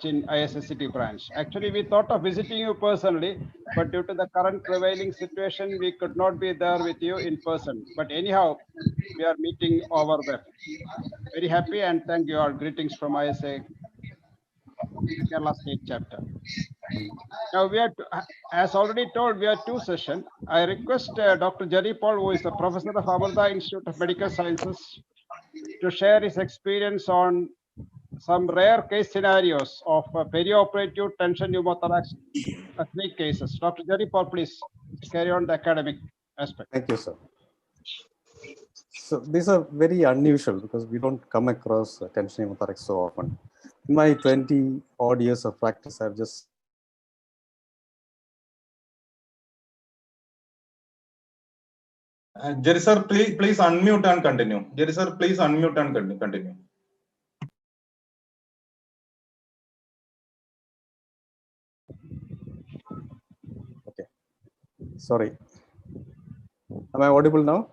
in ISSCT branch. Actually, we thought of visiting you personally, but due to the current prevailing situation, we could not be there with you in person. But anyhow, we are meeting over web. Very happy and thank you all. Greetings from ISA Kerala State Chapter. Now we are, as already told, we are two sessions. I request Dr. Jerry Paul, who is the professor of Amartha Institute of Medical Sciences, to share his experience on some rare case scenarios of perioperative tension pneumothorax, 3 cases. Dr. Jerry Paul, please carry on the academic aspect. Thank you, sir. So these are very unusual because we don't come across tension pneumothorax so often. In my 20 odd years of practice, I've just Jerry sir, please unmute and continue. Jerry sir, please unmute and continue. Okay. Sorry. Am I audible now?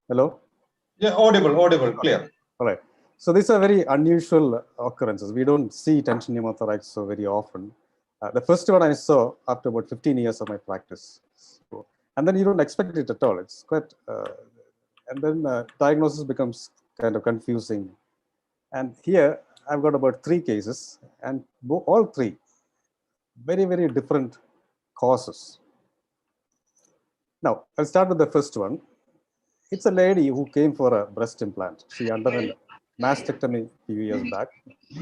Hello? Yeah, audible, clear. All right. So these are very unusual occurrences. We don't see tension pneumothorax so very often. The first one I saw after about 15 years of my practice. So, and then you don't expect it at all. It's quite, and then diagnosis becomes kind of confusing. And here I've got about 3 cases, and all 3 very, very different causes. Now, I'll start with the first one. It's a lady who came for a breast implant. She underwent mastectomy a few years back.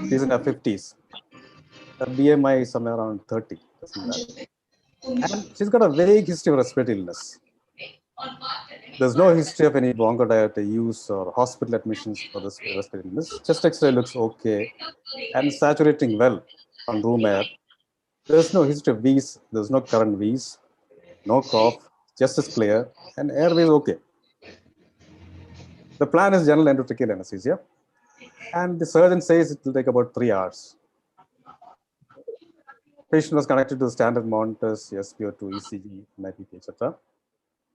She's in her 50s. Her BMI is somewhere around 30. And she's got a vague history of respiratory illness. There's no history of any bronchodilator use or hospital admissions for this respiratory illness. Chest X-ray looks okay and saturating well on room air. There's no history of wheeze. There's no current wheeze. No cough. Chest is clear and airway is okay. The plan is general endotracheal anesthesia, and the surgeon says it will take about 3 hours. Patient was connected to the standard monitors, SpO2, ECG, NIPT, etc.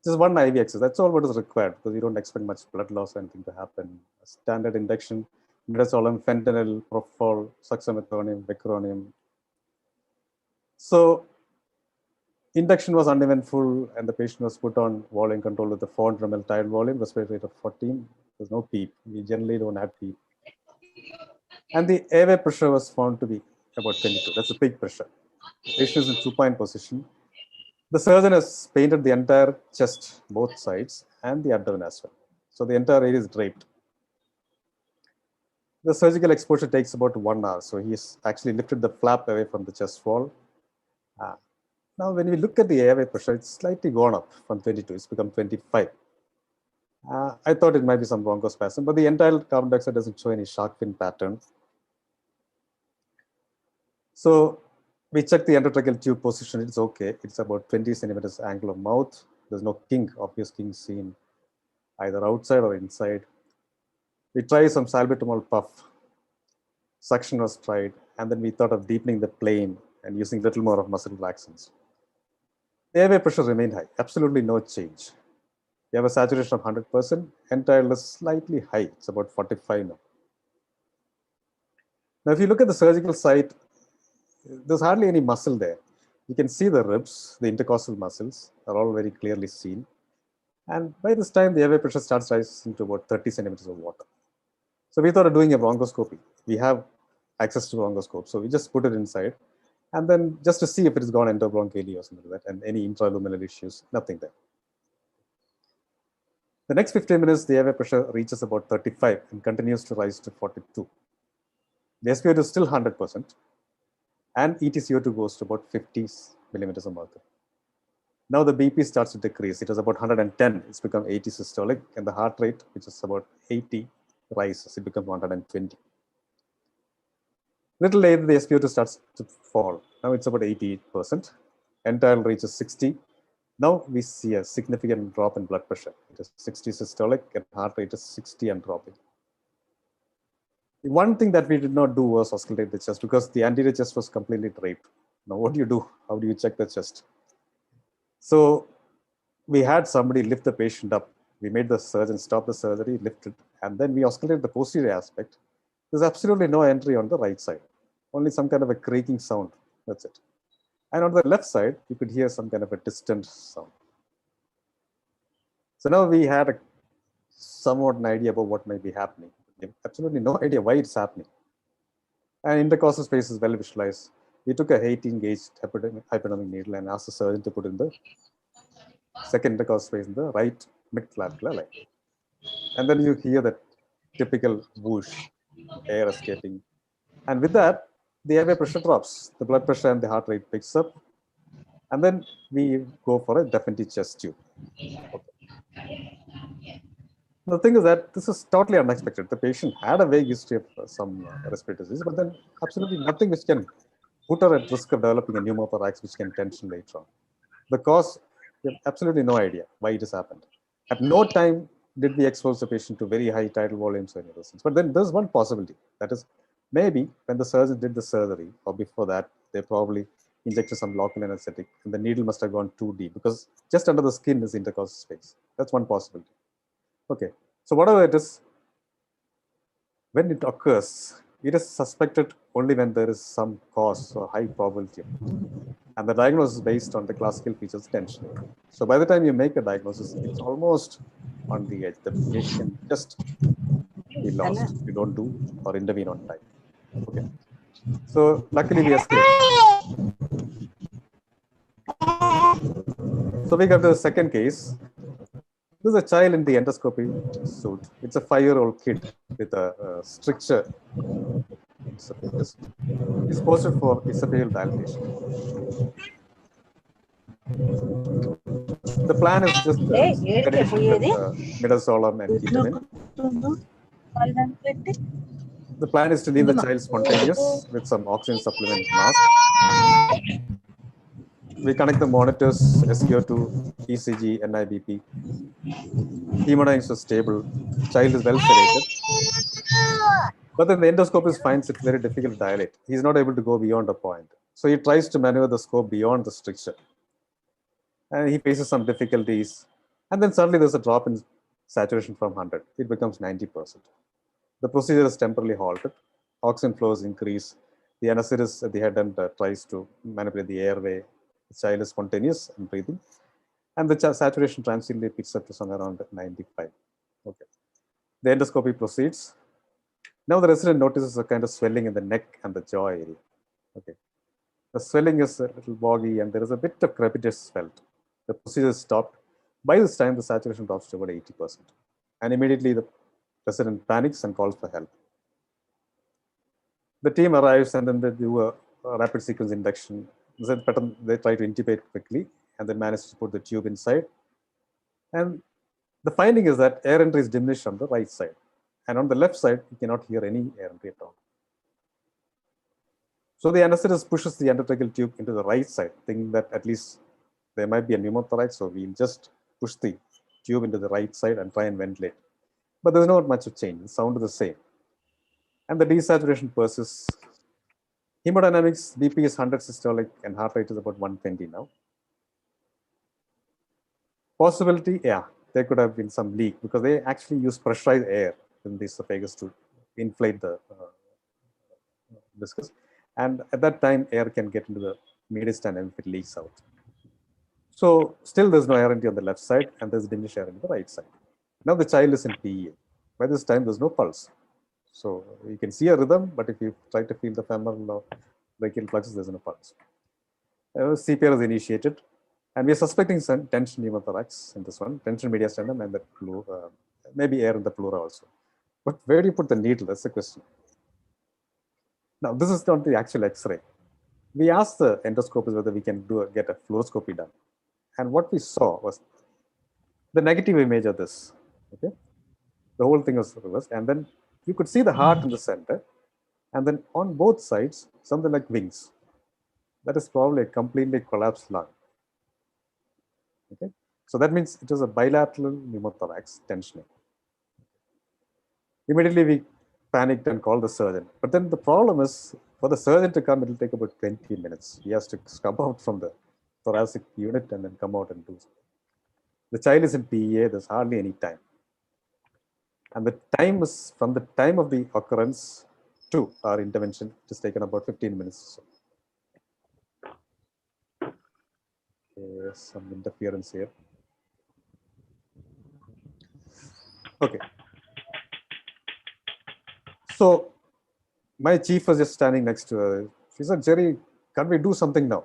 Just one IV access. That's all what is required because you don't expect much blood loss or anything to happen. Standard induction, midazolam, fentanyl, propofol, succinylcholine, vicuronium. So induction was uneventful, and the patient was put on volume control with the 400 ml tidal volume, respiratory rate of 14. There's no PEEP. We generally don't have PEEP. And the airway pressure was found to be about 22. That's the peak pressure. The patient is in supine position. The surgeon has painted the entire chest, both sides, and the abdomen as well. So the entire area is draped. The surgical exposure takes about 1 hour. So he's actually lifted the flap away from the chest wall. Now, when we look at the airway pressure, it's slightly gone up from 22. It's become 25. I thought it might be some bronchospasm, but the entire carbon dioxide doesn't show any shark fin pattern. So we checked the endotracheal tube position. It's okay. It's about 20 centimeters angle of mouth. There's no kink, obvious kink seen either outside or inside. We tried some salbutamol puff. Suction was tried. And then we thought of deepening the plane and using a little more of muscle relaxants. The airway pressure remained high. Absolutely no change. We have a saturation of 100%. End-tidal is slightly high. It's about 45 now. Now, if you look at the surgical site, there's hardly any muscle there. You can see the ribs, the intercostal muscles are all very clearly seen. And by this time, the airway pressure starts rising to about 30 centimeters of water. So we thought of doing a bronchoscopy. We have access to bronchoscope. So we just put it inside. And then just to see if it has gone endobronchially or something like that, and any intraluminal issues, nothing there. The next 15 minutes, the airway pressure reaches about 35 and continues to rise to 42. The SpO2 is still 100%, and EtCO2 goes to about 50 millimeters of mercury. Now the BP starts to decrease. It was about 110. It's become 80 systolic, and the heart rate, which is about 80, rises. It becomes 120. Little later, the SpO2 starts to fall. Now it's about 88%. End-tidal reaches 60. Now we see a significant drop in blood pressure. It is 60 systolic and heart rate is 60 and dropping. The one thing that we did not do was auscultate the chest because the anterior chest was completely draped. Now what do you do? How do you check the chest? So we had somebody lift the patient up. We made the surgeon stop the surgery, lift it, and then we auscultated the posterior aspect. There's absolutely no entry on the right side, only some kind of a creaking sound. That's it. And on the left side, you could hear some kind of a distant sound. So now we had a somewhat an idea about what might be happening. We have absolutely no idea why it's happening. And intercostal space is well visualized. We took a 18-gauge hypodermic needle and asked the surgeon to put in the second intercostal space in the right mid-clavicular line. And then you hear that typical whoosh, air escaping. And with that, the airway pressure drops. The blood pressure and the heart rate picks up. And then we go for a definite chest tube. Okay. The thing is that this is totally unexpected. The patient had a vague history of some respiratory disease, but then absolutely nothing which can put her at risk of developing a pneumothorax which can tension later on. The cause, we have absolutely no idea why it has happened. At no time did we expose the patient to very high tidal volumes or any of those things. But then there's one possibility. That is, maybe when the surgeon did the surgery, or before that, they probably injected some local anesthetic, and the needle must have gone too deep because just under the skin is intercostal space. That's one possibility. Okay, so whatever it is, when it occurs, it is suspected only when there is some cause or high probability. And the diagnosis is based on the classical features tension. So by the time you make a diagnosis, it's almost on the edge. The patient can just be lost if you don't do or intervene on time. Okay. So luckily we escaped. So we got the second case. There's a child in the endoscopy suit. It's a 5-year-old kid with a stricture. He's posted for esophageal dilatation. The plan is just midazolam and ketamine. The plan is to leave the child spontaneous with some oxygen supplement mask. We connect the monitors, SQ2, ECG, NIBP. Hemodynamics is stable. Child is well sedated. But then the endoscopist finds it very difficult to dilate. He's not able to go beyond a point. So he tries to maneuver the scope beyond the stricture. And he faces some difficulties. And then suddenly there's a drop in saturation from 100. It becomes 90%. The procedure is temporarily halted. Oxygen flows increase. The anesthetist at the head end tries to manipulate the airway. The child is spontaneous and breathing. And the saturation transiently picks up to somewhere around 95. Okay. The endoscopy proceeds. Now the resident notices a kind of swelling in the neck and the jaw area. Okay. The swelling is a little boggy and there is a bit of crepitus felt. The procedure is stopped. By this time, the saturation drops to about 80%. And immediately the resident panics and calls for help. The team arrives and then they do a rapid sequence induction. They try to intubate quickly and then manage to put the tube inside. And the finding is that air entry is diminished on the right side. And on the left side, you cannot hear any air entry at all. So the anesthetist pushes the endotracheal tube into the right side, thinking that at least there might be a pneumothorax, so we'll just push the tube into the right side and try and ventilate. But there's not much of change. The sound is the same. And the desaturation persists. Hemodynamics, BP is 100 systolic and heart rate is about 120 now. Possibility, yeah, there could have been some leak because they actually use pressurized air in the esophagus to inflate the viscous. And at that time, air can get into the mediastinum if it leaks out. So still there's no air entry on the left side and there's diminished air on the right side. Now the child is in PEA. By this time, there's no pulse. So you can see a rhythm, but if you try to feel the femoral or brachial plexus, there's no pulse. CPR is initiated. And we're suspecting some tension pneumothorax in this one, tension mediastinum and the pleura, maybe air in the pleura also. But where do you put the needle? That's the question. Now, this is not the actual X-ray. We asked the endoscopist whether we can get a fluoroscopy done. And what we saw was the negative image of this. Okay, the whole thing was reversed. And then you could see the heart in the center. And then on both sides, something like wings. That is probably a completely collapsed lung. Okay, so that means it was a bilateral pneumothorax tensioning. Immediately we panicked and called the surgeon. But then the problem is for the surgeon to come, it will take about 20 minutes. He has to come out from the thoracic unit and then come out and do something. The child is in PEA, there's hardly any time. And the time is from the time of the occurrence to our intervention. It has taken about 15 minutes or so. Okay, some interference here. Okay. So my chief was just standing next to her. She said, Jerry, can we do something now?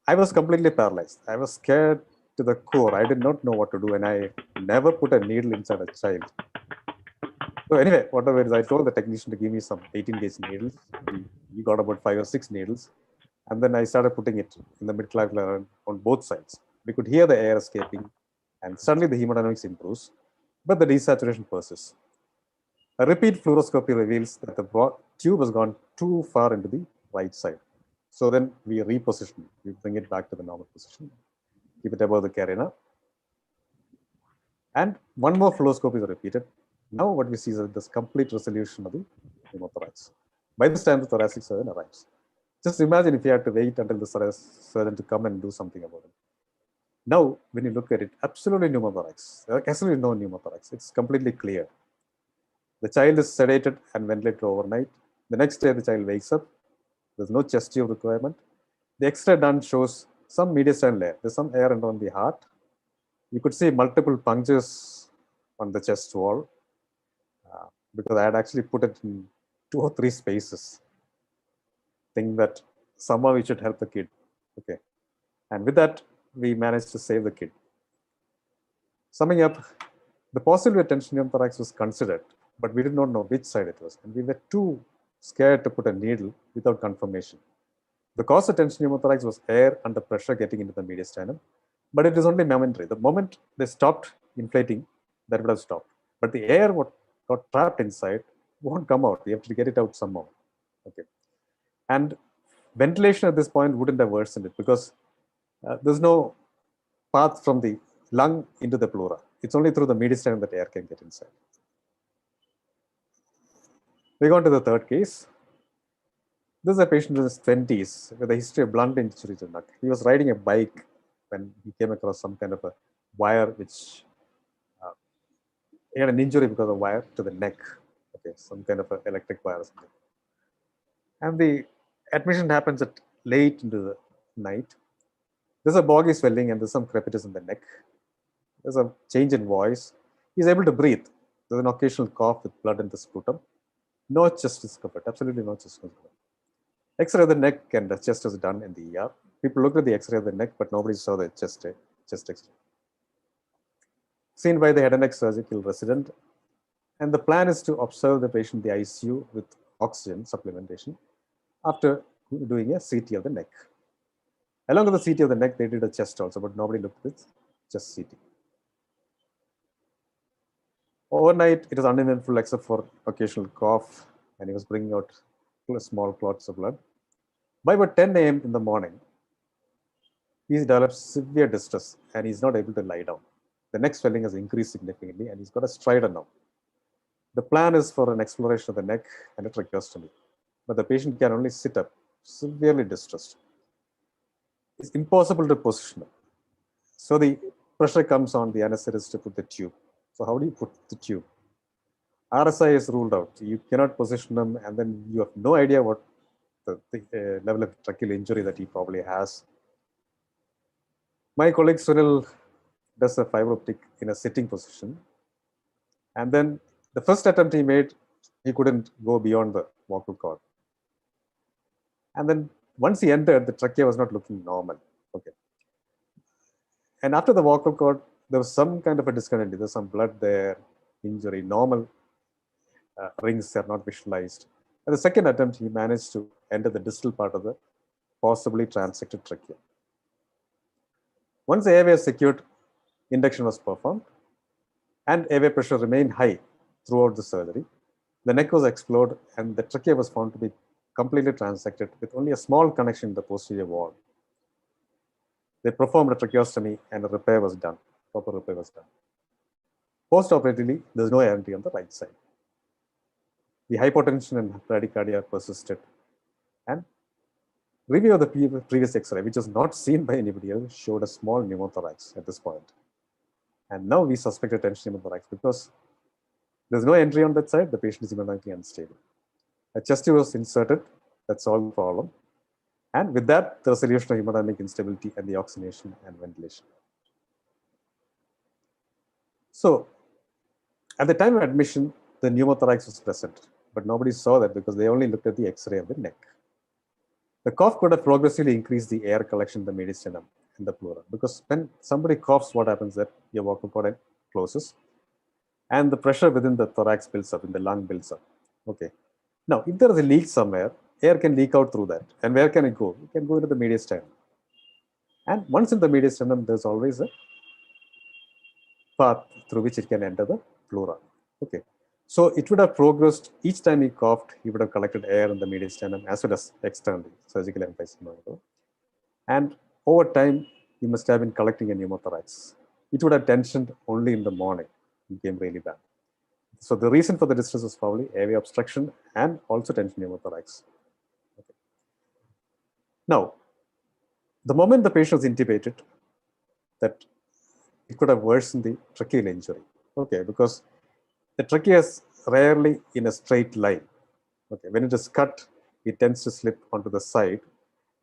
I was completely paralyzed. I was scared to the core. I did not know what to do, and I never put a needle inside a child. So anyway, whatever it is, I told the technician to give me some 18-gauge needles. We got about 5 or 6 needles. And then I started putting it in the mid-clavicular on both sides. We could hear the air escaping, and suddenly the hemodynamics improves, but the desaturation persists. A repeat fluoroscopy reveals that the tube has gone too far into the right side. So then we reposition it. We bring it back to the normal position, keep it above the carina. And one more fluoroscopy is repeated. Now what we see is this complete resolution of the pneumothorax. By this time, the thoracic surgeon arrives. Just imagine if you had to wait until the surgeon to come and do something about it. Now, when you look at it, absolutely pneumothorax. Absolutely no pneumothorax. It's completely clear. The child is sedated and ventilated overnight. The next day, the child wakes up. There's no chest tube requirement. The X-ray done shows some mediastinal layer. There's some air around the heart. You could see multiple punctures on the chest wall because I had actually put it in 2 or 3 spaces. Think that somehow we should help the kid. Okay. And with that, we managed to save the kid. Summing up, the possibility of tension pneumothorax was considered, but we did not know which side it was. And we were too scared to put a needle without confirmation. The cause of tension pneumothorax was air under pressure getting into the mediastinum, but it is only momentary. The moment they stopped inflating, that would have stopped. But the air what got trapped inside won't come out. We have to get it out somehow. Okay. And ventilation at this point wouldn't have worsened it because there's no path from the lung into the pleura. It's only through the mediastinum that air can get inside. We go on to the third case. This is a patient in his 20s with a history of blunt injury to the neck. He was riding a bike when he came across some kind of a wire which he had an injury because of wire to the neck. Okay, some kind of an electric wire or something. And the admission happens at late into the night. There's a boggy swelling and there's some crepitus in the neck. There's a change in voice. He's able to breathe. There's an occasional cough with blood in the sputum. No chest discomfort, absolutely no chest discomfort. X-ray of the neck and the chest is done in the ER. People looked at the X-ray of the neck, but nobody saw the chest X-ray. Seen by the head and neck surgical resident. And the plan is to observe the patient in the ICU with oxygen supplementation after doing a CT of the neck. Along with the CT of the neck, they did a chest also, but nobody looked at just CT. Overnight, it was uneventful except for occasional cough, and he was bringing out small clots of blood. By about 10 a.m. in the morning, he's developed severe distress and he's not able to lie down. The neck swelling has increased significantly and he's got a stridor now. The plan is for an exploration of the neck and a tracheostomy, but the patient can only sit up, severely distressed. It's impossible to position him. So the pressure comes on the anesthetist to put the tube. So how do you put the tube? RSI is ruled out. You cannot position them, and then you have no idea what the level of tracheal injury that he probably has. My colleague Sunil does a fiber optic in a sitting position. And then the first attempt he made, he couldn't go beyond the vocal cord. And then once he entered, the trachea was not looking normal. Okay. And after the vocal cord, there was some kind of a discontinuity. There's some blood there, injury, normal rings are not visualized. At the second attempt, he managed to enter the distal part of the possibly transected trachea. Once the airway was secured, induction was performed, and airway pressure remained high throughout the surgery. The neck was explored, and the trachea was found to be completely transected with only a small connection in the posterior wall. They performed a tracheostomy, and a repair was done. Proper repair was done. Post-operatively, there's no entry on the right side. The hypotension and bradycardia persisted. And review of the previous X-ray, which was not seen by anybody else, showed a small pneumothorax at this point. And now we suspect a tension pneumothorax because there's no entry on that side, the patient is hemodynamically unstable. A chest tube was inserted, that solved the problem. And with that, the resolution of hemodynamic instability and the oxygenation and ventilation. So, at the time of admission, the pneumothorax was present, but nobody saw that because they only looked at the X-ray of the neck. The cough could have progressively increased the air collection in the mediastinum and the pleura, because when somebody coughs, what happens that your vocal cord closes and the pressure within the thorax builds up, in the lung builds up. Okay. Now, if there is a leak somewhere, air can leak out through that. And where can it go? It can go into the mediastinum. And once in the mediastinum, there's always a path through which it can enter the pleura. Okay. So it would have progressed. Each time he coughed, he would have collected air in the mediastinum as well as externally, surgical emphysema. And over time, he must have been collecting a pneumothorax. It would have tensioned only in the morning. It became really bad. So the reason for the distress is probably airway obstruction and also tension pneumothorax. Okay. Now, the moment the patient was intubated, that it could have worsened the tracheal injury. Okay, because the trachea is rarely in a straight line. Okay, when it is cut, it tends to slip onto the side.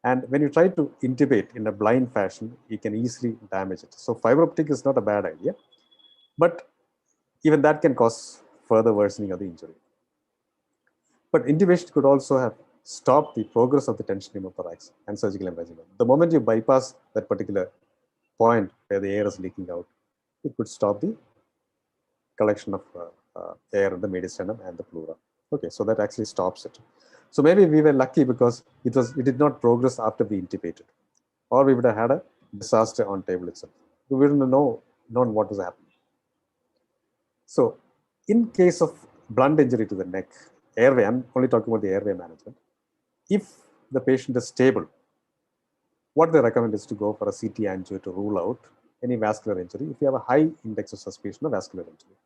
And when you try to intubate in a blind fashion, you can easily damage it. So fiber optic is not a bad idea, but even that can cause further worsening of the injury. But intubation could also have stopped the progress of the tension pneumothorax and surgical emphysema. The moment you bypass that particular point where the air is leaking out, it could stop the collection of air in the mediastinum and the pleura. Okay, so that actually stops it. So maybe we were lucky because it did not progress after we intubated, or we would have had a disaster on table itself. We wouldn't have known what was happening. So in case of blunt injury to the neck, airway, I'm only talking about the airway management. If the patient is stable, what they recommend is to go for a CT angio to rule out any vascular injury if you have a high index of suspicion of vascular injury.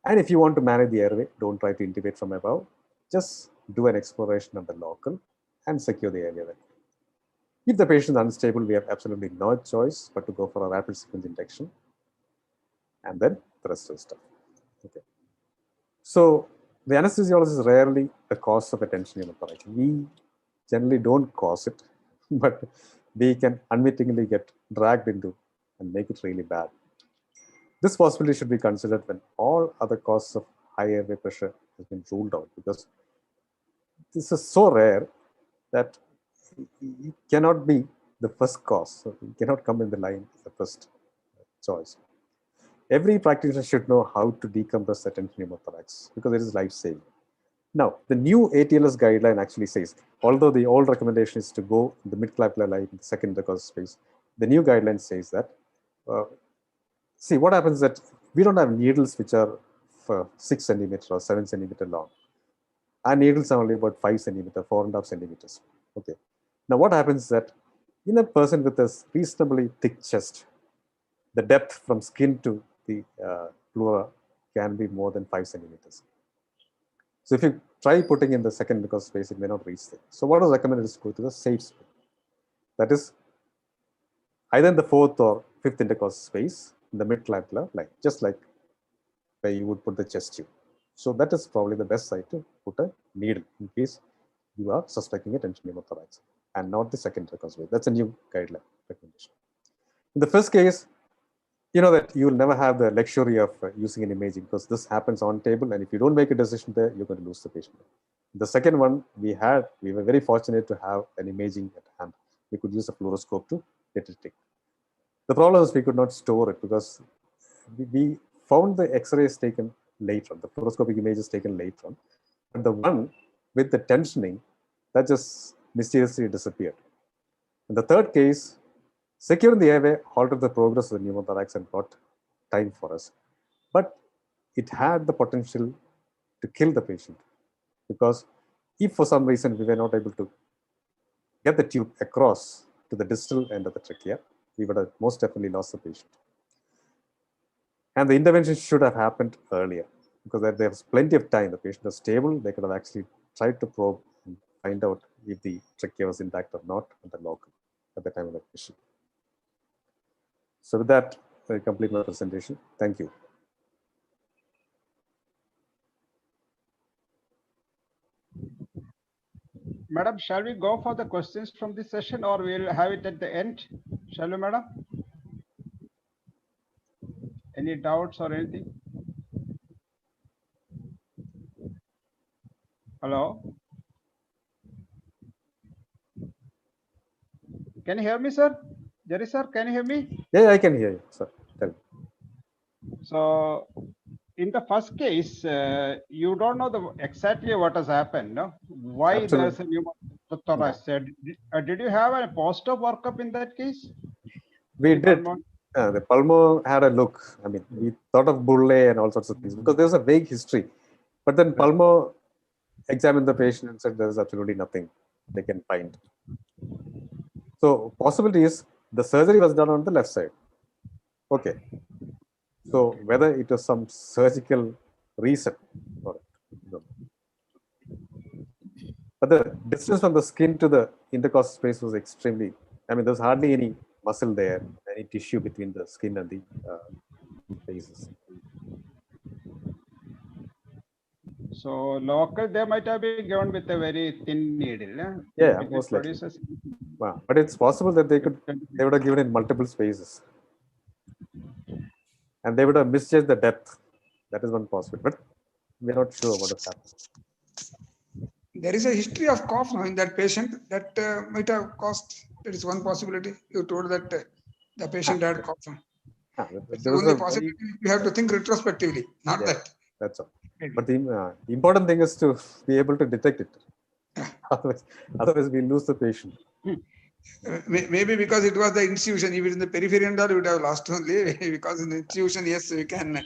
And if you want to manage the airway, don't try to intubate from above. Just do an exploration of the local and secure the airway. If the patient is unstable, we have absolutely no choice but to go for a rapid sequence induction, and then the rest is stuff. Okay. So the anesthesiologist is rarely the cause of a tension pneumothorax. We generally don't cause it, but we can unwittingly get dragged into and make it really bad. This possibility should be considered when all other causes of high airway pressure has been ruled out, because this is so rare that it cannot be the first cause. So it cannot come in the line as the first choice. Every practitioner should know how to decompress the tension pneumothorax because it is life-saving. Now, the new ATLS guideline actually says, although the old recommendation is to go in the mid-clavicular line, the second intercostal space, the new guideline says that, see, what happens is that we don't have needles which are 6 centimeters or 7 centimeters long. Our needles are only about 5 centimeters, 4.5 centimeters. Okay. Now, what happens is that in a person with a reasonably thick chest, the depth from skin to the pleura can be more than 5 centimeters. So if you try putting in the second intercostal space, it may not reach there. So what is recommended is to go to the safe space. That is either in the fourth or fifth intercostal space in the mid-clavicular line, just like where you would put the chest tube. So that is probably the best site to put a needle in case you are suspecting a tension pneumothorax, and not the second intercostal space. That's a new guideline recommendation. In the first case, you know that you will never have the luxury of using an imaging because this happens on table, and if you don't make a decision there, you're going to lose the patient. The second one, we were very fortunate to have an imaging at hand. We could use a fluoroscope to detect it. The problem is we could not store it because we found the X-rays taken later on, the fluoroscopic images taken later on, but the one with the tensioning, that just mysteriously disappeared. In the third case, securing the airway halted the progress of the pneumothorax and brought time for us. But it had the potential to kill the patient, because if for some reason we were not able to get the tube across to the distal end of the trachea, we would have most definitely lost the patient. And the intervention should have happened earlier because there was plenty of time. The patient was stable. They could have actually tried to probe and find out if the trachea was intact or not at the local at the time of admission. So with that, I complete my presentation. Thank you. Madam, shall we go for the questions from this session or we'll have it at the end? Shall we, madam? Any doubts or anything? Hello? Can you hear me, sir? Jerry, sir, can you hear me? Yeah, I can hear you, sir. Tell me. So, in the first case, you don't know exactly what has happened, no? Why there's a pneumothorax? Did you have a post-op workup in that case? We did. The pulmo had a look. I mean, we thought of bulle and all sorts of things because there's a vague history. But then pulmo examined the patient and said there's absolutely nothing they can find. So possibility is the surgery was done on the left side. Okay. So whether it was some surgical reason or no. But the distance from the skin to the intercostal space was extremely, I mean, there's hardly any muscle there, any tissue between the skin and the faces. So local, they might have been given with a very thin needle. Yeah, most likely. Wow. But it's possible that they would have given in multiple spaces. And they would have misjudged the depth. That is one possibility. But we're not sure what has happened. There is a history of cough now in that patient that might have caused. That is one possibility. You told that the patient had cough. It's the only possibility. You have to think retrospectively, not that. That's all. But the important thing is to be able to detect it. Otherwise, we lose the patient. Maybe because it was the institution, if it is in the periphery and all, we would have lost only. Because in the institution, yes, we can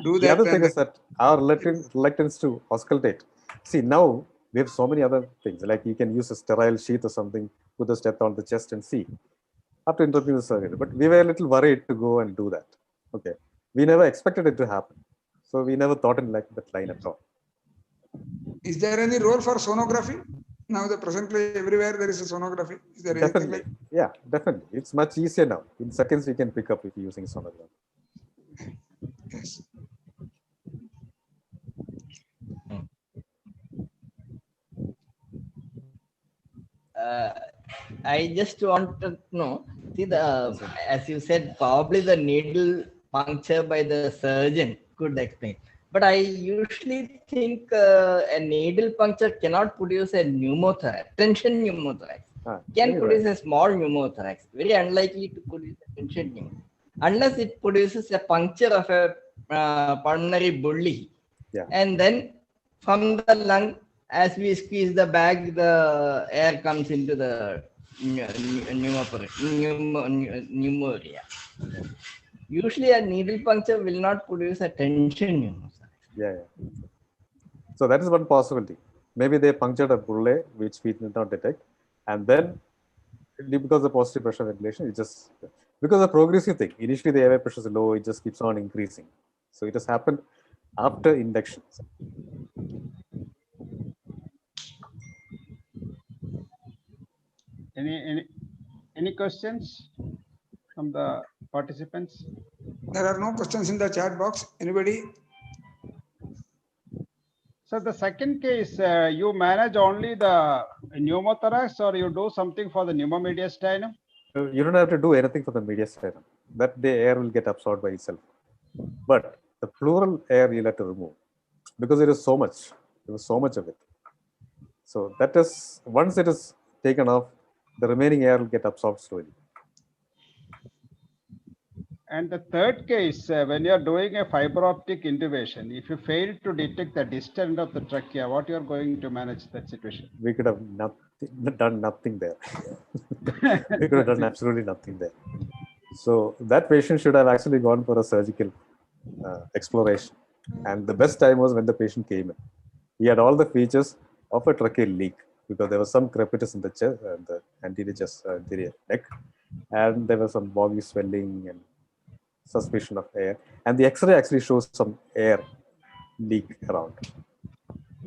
do that. The other thing is that our reluctance to auscultate. See, now we have so many other things, like you can use a sterile sheath or something, put the steth on the chest and see after interrupting the surgery. But we were a little worried to go and do that. Okay. We never expected it to happen. So we never thought in like that line at all. Is there any role for sonography? Now, presently everywhere there is a sonography. Is there anything like? Yeah, definitely. It's much easier now. In seconds, we can pick up if you're using sonography. Yes. I just want to know, see as you said, probably the needle puncture by the surgeon could explain. But I usually think a needle puncture cannot produce a pneumothorax, tension pneumothorax. Can produce a small pneumothorax. Very unlikely to produce a tension pneumothorax. Unless it produces a puncture of a pulmonary bully. Yeah. And then from the lung, as we squeeze the bag, the air comes into the pneumonia. Usually a needle puncture will not produce a tension pneumothorax. Yeah. So that is one possibility. Maybe they punctured a bulle, which we did not detect. And then because of the positive pressure ventilation, it just, because of the progressive thing, initially the airway pressure is low, it just keeps on increasing. So it has happened after induction. Any questions from the participants? There are no questions in the chat box. Anybody? So the second case, you manage only the pneumothorax or you do something for the pneumomediastinum? You don't have to do anything for the mediastinum. That the air will get absorbed by itself. But the pleural air you'll have to remove because there is so much. There was so much of it. So that is, once it is taken off, the remaining air will get absorbed slowly. And the third case, when you are doing a fiber optic intubation, if you fail to detect the distal end of the trachea, what you are going to manage that situation? We could have done nothing there. We could have done absolutely nothing there. So that patient should have actually gone for a surgical exploration. And the best time was when the patient came in. He had all the features of a tracheal leak because there was some crepitus in the chest, the anterior chest, anterior neck, and there was some boggy swelling and suspicion of air. And the X-ray actually shows some air leak around,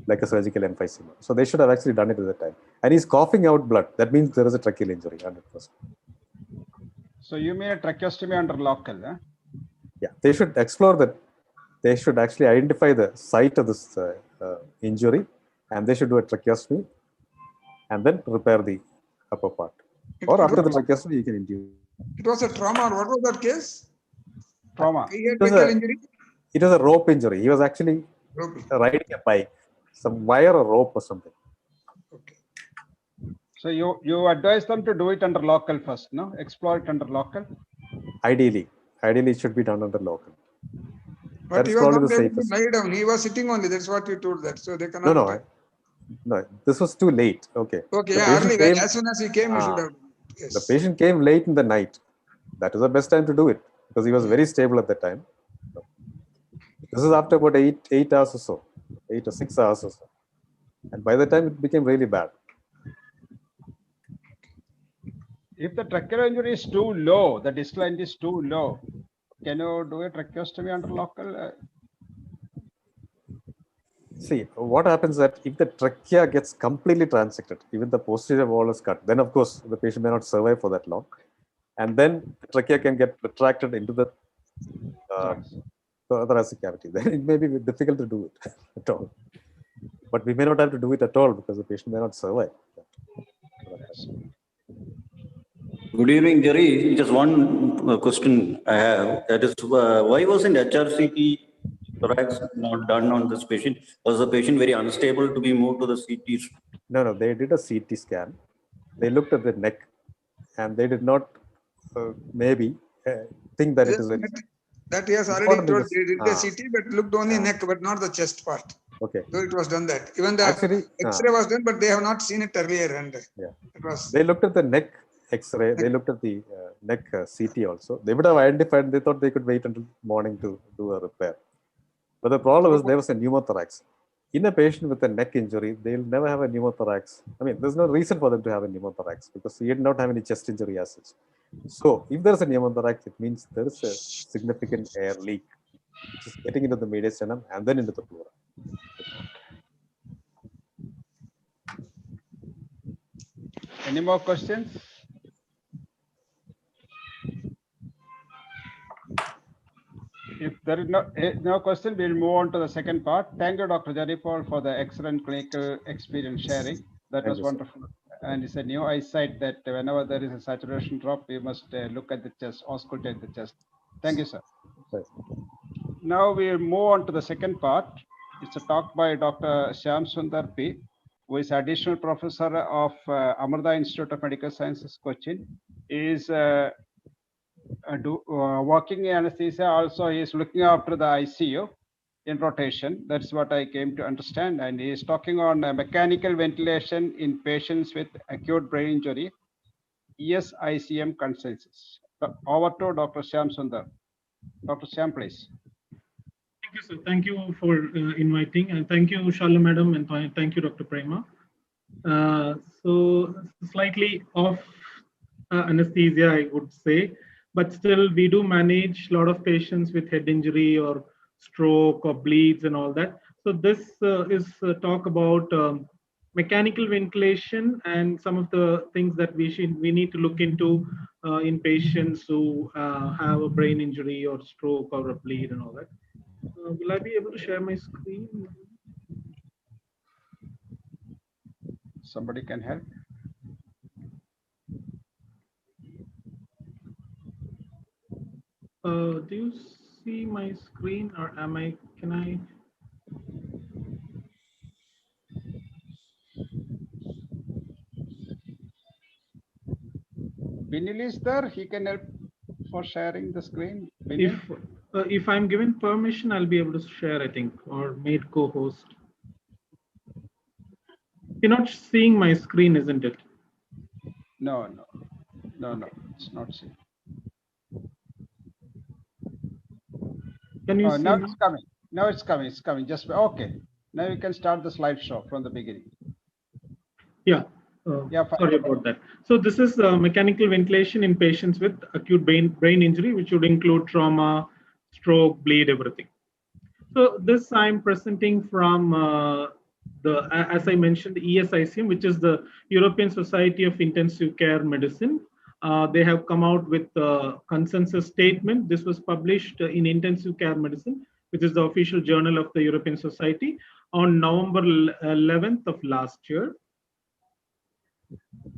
like a surgical emphysema. So they should have actually done it at the time. And he's coughing out blood. That means there is a tracheal injury, 100%. So you mean a tracheostomy under local? Huh? Yeah, they should explore that. They should actually identify the site of this injury, and they should do a tracheostomy and then repair the upper part. Or after the tracheostomy, you can induce. It was a trauma. What was that case? Trauma. He had medical injury. It was a rope injury. He was actually riding a bike, some wire or rope or something. Okay. So you advise them to do it under local first, no? Explore it under local. Ideally, it should be done under local. But That he is was probably not the able to safest. lie down. He was sitting only. That's what you told that. So they cannot. No. This was too late. Okay. Okay. The Yeah, patient early. came- As soon as he came, you should have. Yes. The patient came late in the night. That is the best time to do it because he was very stable at that time. This is after about 8 hours or so, 8 or 6 hours or so. And by the time it became really bad. If the tracheal injury is too low, the distal end is too low, can you do a tracheostomy under local? See, what happens that if the trachea gets completely transected, even the posterior wall is cut, then of course the patient may not survive for that long. And then the trachea can get retracted into the thoracic cavity. Then it may be difficult to do it at all. But we may not have to do it at all because the patient may not survive. Good evening, Jerry. Just one question I have. That is, why wasn't HRCT thorax not done on this patient? Was the patient very unstable to be moved to the CT? No, they did a CT scan. They looked at the neck and they did not think that it is very... That he has already told. They did the CT, but looked only neck, but not the chest part. Okay. So it was done that. Even the X-ray was done, but they have not seen it earlier. And it was. They looked at the neck X-ray. They looked at the neck CT also. They would have identified. They thought they could wait until morning to do a repair. But the problem is there was a pneumothorax. In a patient with a neck injury, they'll never have a pneumothorax. I mean, there's no reason for them to have a pneumothorax because he did not have any chest injury as such. So, if there's a pneumothorax, it means there is a significant air leak, which is getting into the mediastinum and then into the pleura. Any more questions? If there is no question, we'll move on to the second part. Thank you, Dr. Jaripal, for the excellent clinical experience sharing. That was wonderful. And it's a new eyesight that whenever there is a saturation drop, we must look at the chest, auscultate the chest. Thank you, sir. Now we'll move on to the second part. It's a talk by Dr. Shyam Sundar P, who is additional professor of Amarda Institute of Medical Sciences, Cochin. He is working in anesthesia. Also, he is looking after the ICU in rotation. That's what I came to understand. And he is talking on mechanical ventilation in patients with acute brain injury, ESICM consensus. Over to Dr. Shyam Sundar. Dr. Shyam, please. Thank you, sir. Thank you for inviting, and thank you, Shala Madam, and thank you, Dr. Prema. So slightly off anesthesia, I would say, but still we do manage a lot of patients with head injury or stroke or bleeds and all that. So this is talk about mechanical ventilation and some of the things that we need to look into in patients who have a brain injury or stroke or a bleed and all that. Will I be able to share my screen? Somebody can help. Do you see my screen, or can I? Binil is there. He can help for sharing the screen. If I'm given permission, I'll be able to share, I think, or made co-host. You're not seeing my screen, isn't it? No, it's not seen. Can you see? Now it's coming. Now it's coming. It's coming. Just okay. Now you can start the slideshow from the beginning. Yeah. Sorry about that. So this is mechanical ventilation in patients with acute brain injury, which would include trauma, stroke, bleed, everything. So this I'm presenting from as I mentioned, the ESICM, which is the European Society of Intensive Care Medicine. They have come out with a consensus statement. This was published in Intensive Care Medicine, which is the official journal of the European Society, on November 11th of last year.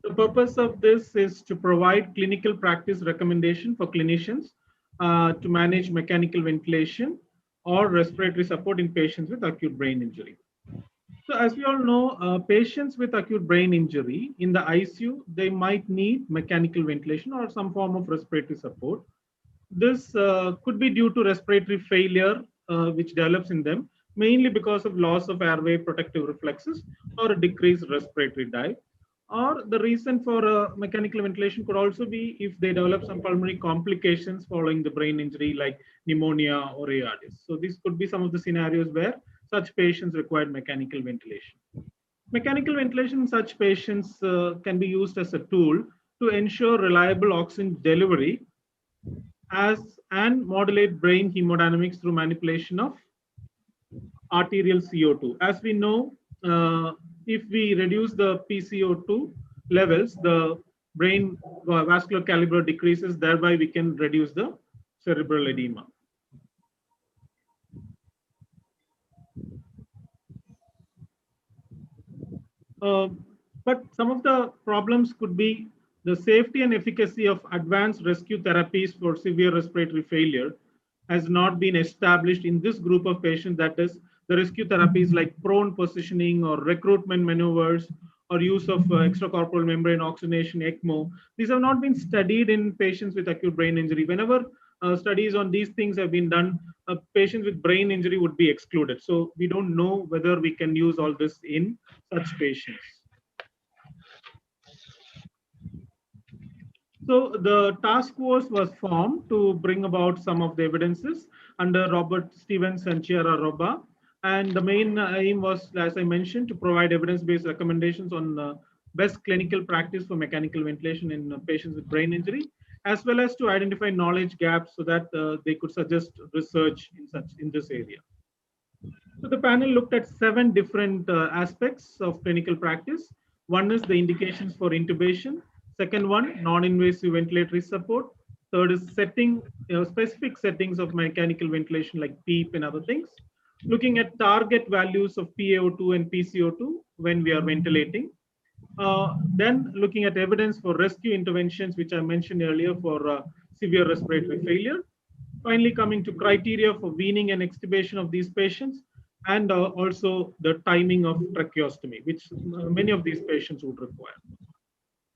The purpose of this is to provide clinical practice recommendation for clinicians to manage mechanical ventilation or respiratory support in patients with acute brain injury. So as we all know, patients with acute brain injury in the ICU, they might need mechanical ventilation or some form of respiratory support. This could be due to respiratory failure, which develops in them, mainly because of loss of airway protective reflexes or a decreased respiratory dive. Or the reason for mechanical ventilation could also be if they develop some pulmonary complications following the brain injury, like pneumonia or ARDS. So these could be some of the scenarios where such patients require mechanical ventilation. Mechanical ventilation in such patients can be used as a tool to ensure reliable oxygen delivery and modulate brain hemodynamics through manipulation of arterial CO2. As we know, if we reduce the PCO2 levels, the brain vascular caliber decreases, thereby we can reduce the cerebral edema. But some of the problems could be the safety and efficacy of advanced rescue therapies for severe respiratory failure has not been established in this group of patients. That is, the rescue therapies like prone positioning or recruitment maneuvers or use of extracorporeal membrane oxygenation, ECMO. These have not been studied in patients with acute brain injury. Whenever studies on these things have been done, patients with brain injury would be excluded. So we don't know whether we can use all this in such patients. So the task force was formed to bring about some of the evidences under Robert Stevens and Chiara Roba. And the main aim was, as I mentioned, to provide evidence-based recommendations on best clinical practice for mechanical ventilation in patients with brain injury, as well as to identify knowledge gaps so that they could suggest research in this area. So the panel looked at 7 different aspects of clinical practice. One is the indications for intubation. Second one, non-invasive ventilatory support. Third is specific settings of mechanical ventilation like PEEP and other things. Looking at target values of PaO2 and PCO2 when we are ventilating. Then looking at evidence for rescue interventions, which I mentioned earlier for severe respiratory failure. Finally, coming to criteria for weaning and extubation of these patients, and also the timing of tracheostomy, which many of these patients would require.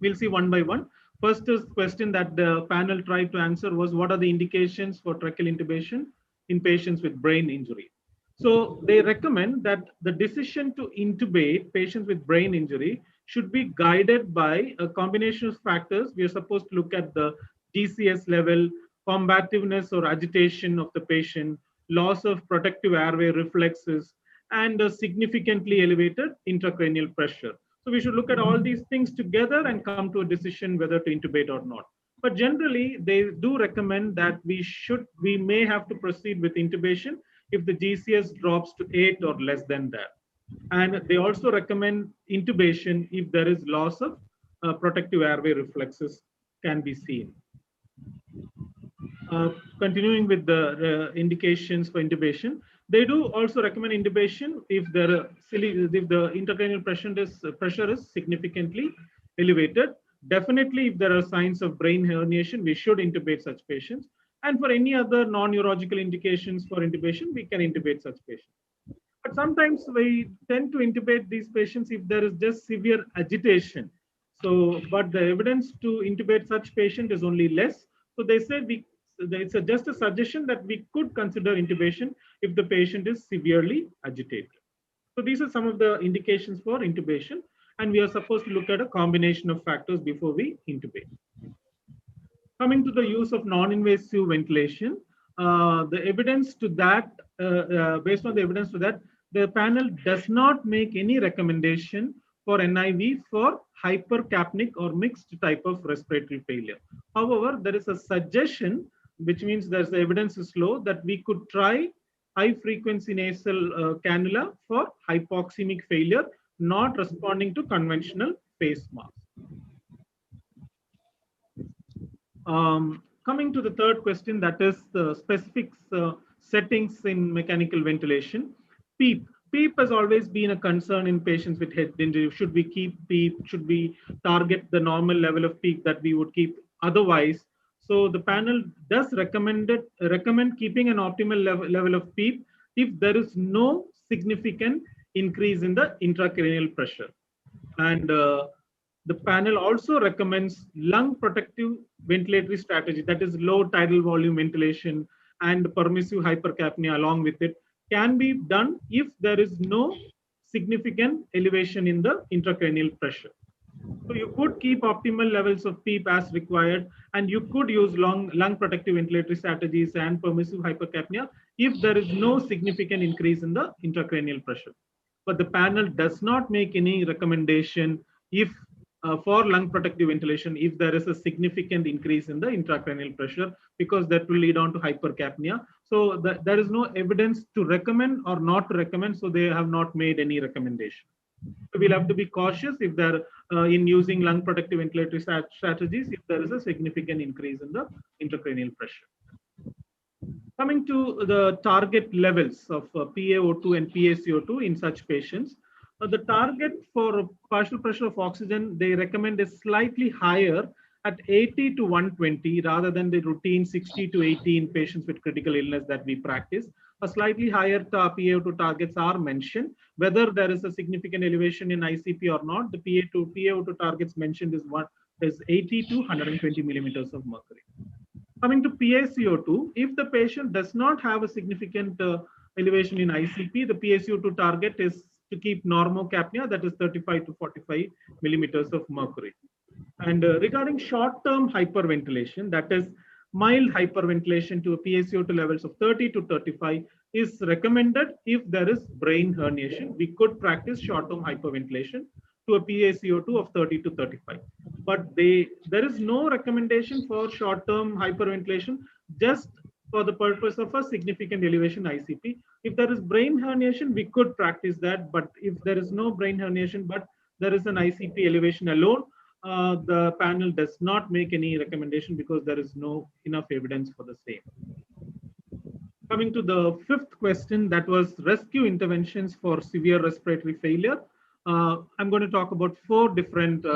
We'll see one by one. First is question that the panel tried to answer was, what are the indications for tracheal intubation in patients with brain injury? So they recommend that the decision to intubate patients with brain injury should be guided by a combination of factors. We are supposed to look at the GCS level, combativeness or agitation of the patient, loss of protective airway reflexes, and a significantly elevated intracranial pressure. So we should look at all these things together and come to a decision whether to intubate or not. But generally, they do recommend that we may have to proceed with intubation if the GCS drops to 8 or less than that. And they also recommend intubation if there is loss of protective airway reflexes can be seen. Continuing with the indications for intubation, they do also recommend intubation if the intracranial pressure is significantly elevated. Definitely, if there are signs of brain herniation, we should intubate such patients. And for any other non-neurological indications for intubation, we can intubate such patients. But sometimes we tend to intubate these patients if there is just severe agitation. So, but the evidence to intubate such patient is only less. So they say it's just a suggestion that we could consider intubation if the patient is severely agitated. So these are some of the indications for intubation, and we are supposed to look at a combination of factors before we intubate. Coming to the use of non-invasive ventilation, the evidence to that, based on the evidence to that, the panel does not make any recommendation for NIV for hypercapnic or mixed type of respiratory failure. However, there is a suggestion, which means there's the evidence is low, that we could try high frequency nasal cannula for hypoxemic failure, not responding to conventional face mask. Coming to the third question, that is the specific settings in mechanical ventilation. PEEP. PEEP has always been a concern in patients with head injury. Should we keep PEEP? Should we target the normal level of PEEP that we would keep otherwise? So the panel does recommend keeping an optimal level of PEEP if there is no significant increase in the intracranial pressure. And the panel also recommends lung protective ventilatory strategy, that is low tidal volume ventilation and permissive hypercapnia along with it, can be done if there is no significant elevation in the intracranial pressure. So you could keep optimal levels of PEEP as required, and you could use lung protective ventilatory strategies and permissive hypercapnia if there is no significant increase in the intracranial pressure. But the panel does not make any recommendation if for lung protective ventilation if there is a significant increase in the intracranial pressure, because that will lead on to hypercapnia. So there is no evidence to recommend or not to recommend, so they have not made any recommendation. So we'll have to be cautious if they're in using lung protective ventilatory strategies if there is a significant increase in the intracranial pressure. Coming to the target levels of PaO2 and PaCO2 in such patients, the target for partial pressure of oxygen they recommend is slightly higher at 80 to 120 rather than the routine 60 to 80 in patients with critical illness that we practice. A slightly higher PaO2 targets are mentioned. Whether there is a significant elevation in ICP or not, the PaO2 targets mentioned is 80 to 120 millimeters of mercury. Coming to PaCO2, if the patient does not have a significant elevation in ICP, the PaCO2 target is to keep normocapnia, that is 35 to 45 millimeters of mercury. And regarding short-term hyperventilation, that is mild hyperventilation to a PaCO2 levels of 30 to 35 is recommended if there is brain herniation. We could practice short-term hyperventilation to a PaCO2 of 30 to 35. But there is no recommendation for short-term hyperventilation just for the purpose of a significant elevation ICP. If there is brain herniation, we could practice that. But if there is no brain herniation, but there is an ICP elevation alone, the panel does not make any recommendation because there is no enough evidence for the same. Coming to the fifth question, that was rescue interventions for severe respiratory failure. I'm going to talk about 4 different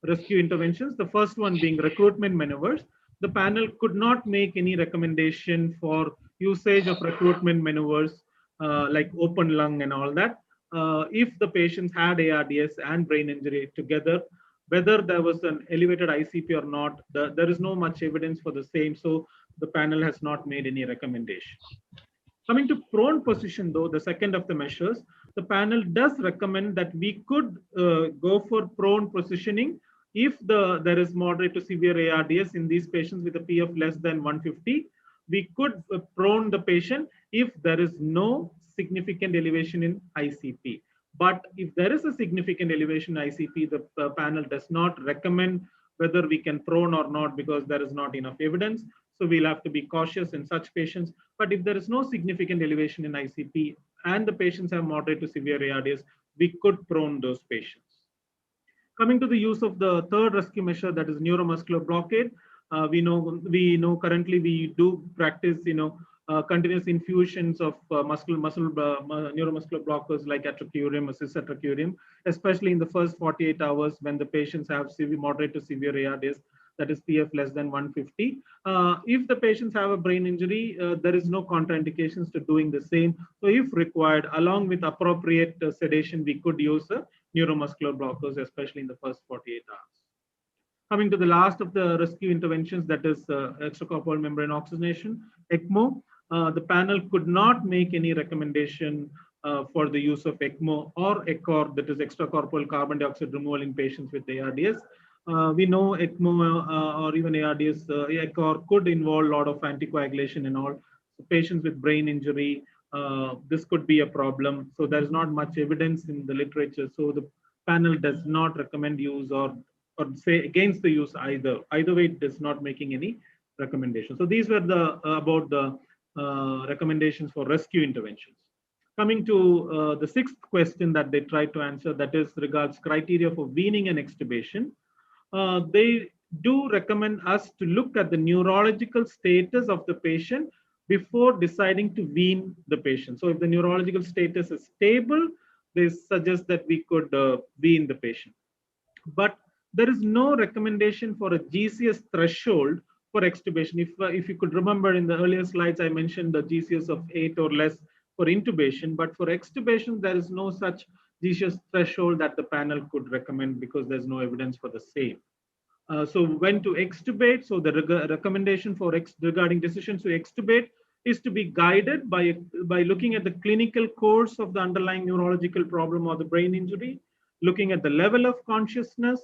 rescue interventions. The first one being recruitment maneuvers. The panel could not make any recommendation for usage of recruitment maneuvers like open lung and all that. If the patients had ARDS and brain injury together, whether there was an elevated ICP or not, there is no much evidence for the same. So the panel has not made any recommendation. Coming to prone position though, the second of the measures, the panel does recommend that we could go for prone positioning if there is moderate to severe ARDS in these patients with a P of less than 150. We could prone the patient if there is no significant elevation in ICP. But if there is a significant elevation in ICP, the panel does not recommend whether we can prone or not because there is not enough evidence. So we'll have to be cautious in such patients. But if there is no significant elevation in ICP and the patients have moderate to severe ARDS, we could prone those patients. Coming to the use of the third rescue measure, that is neuromuscular blockade. We know currently we do practice, continuous infusions of neuromuscular blockers like atracurium or cisatracurium, especially in the first 48 hours when the patients have moderate to severe ARDS, that is PF less than 150. If the patients have a brain injury, there is no contraindications to doing the same. So if required, along with appropriate sedation, we could use neuromuscular blockers, especially in the first 48 hours. Coming to the last of the rescue interventions, that is extracorporeal membrane oxygenation, ECMO. The panel could not make any recommendation for the use of ECMO or ECOR, that is extracorporeal carbon dioxide removal in patients with ARDS. We know ECMO or even ARDS, ECOR could involve a lot of anticoagulation and all. So patients with brain injury, this could be a problem. So there's not much evidence in the literature. So the panel does not recommend use or say against the use either. Either way, it is not making any recommendation. So these were about the recommendations for rescue interventions. Coming to the sixth question that they tried to answer, that is regards criteria for weaning and extubation. They do recommend us to look at the neurological status of the patient before deciding to wean the patient. So if the neurological status is stable, they suggest that we could wean the patient. But there is no recommendation for a GCS threshold for extubation. If you could remember in the earlier slides, I mentioned the GCS of 8 or less for intubation, but for extubation, there is no such GCS threshold that the panel could recommend because there's no evidence for the same. So when to extubate, so the recommendation for regarding decisions to extubate is to be guided by looking at the clinical course of the underlying neurological problem or the brain injury, looking at the level of consciousness,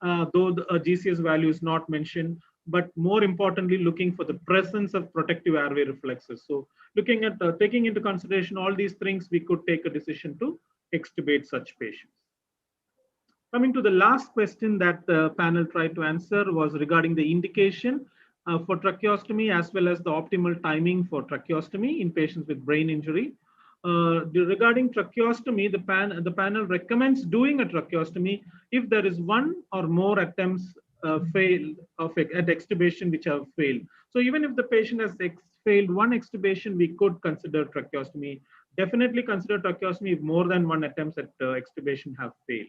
though the GCS value is not mentioned, but more importantly, looking for the presence of protective airway reflexes. So looking at taking into consideration all these things, we could take a decision to extubate such patients. Coming to the last question that the panel tried to answer was regarding the indication for tracheostomy as well as the optimal timing for tracheostomy in patients with brain injury. Regarding tracheostomy, the panel recommends doing a tracheostomy if there is one or more attempts at extubation which have failed. So even if the patient has failed one extubation, we could consider tracheostomy. Definitely consider tracheostomy if more than one attempts at extubation have failed.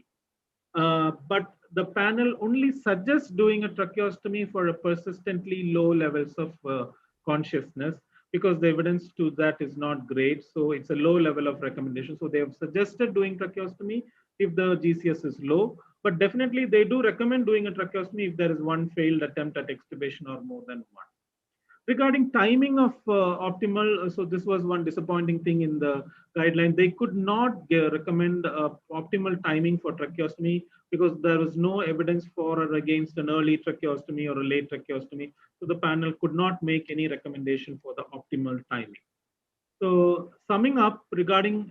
But the panel only suggests doing a tracheostomy for a persistently low levels of consciousness because the evidence to that is not great. So it's a low level of recommendation. So they have suggested doing tracheostomy if the GCS is low, but definitely they do recommend doing a tracheostomy if there is one failed attempt at extubation or more than one. Regarding timing of optimal, so this was one disappointing thing in the guideline. They could not recommend optimal timing for tracheostomy because there was no evidence for or against an early tracheostomy or a late tracheostomy. So the panel could not make any recommendation for the optimal timing. So summing up regarding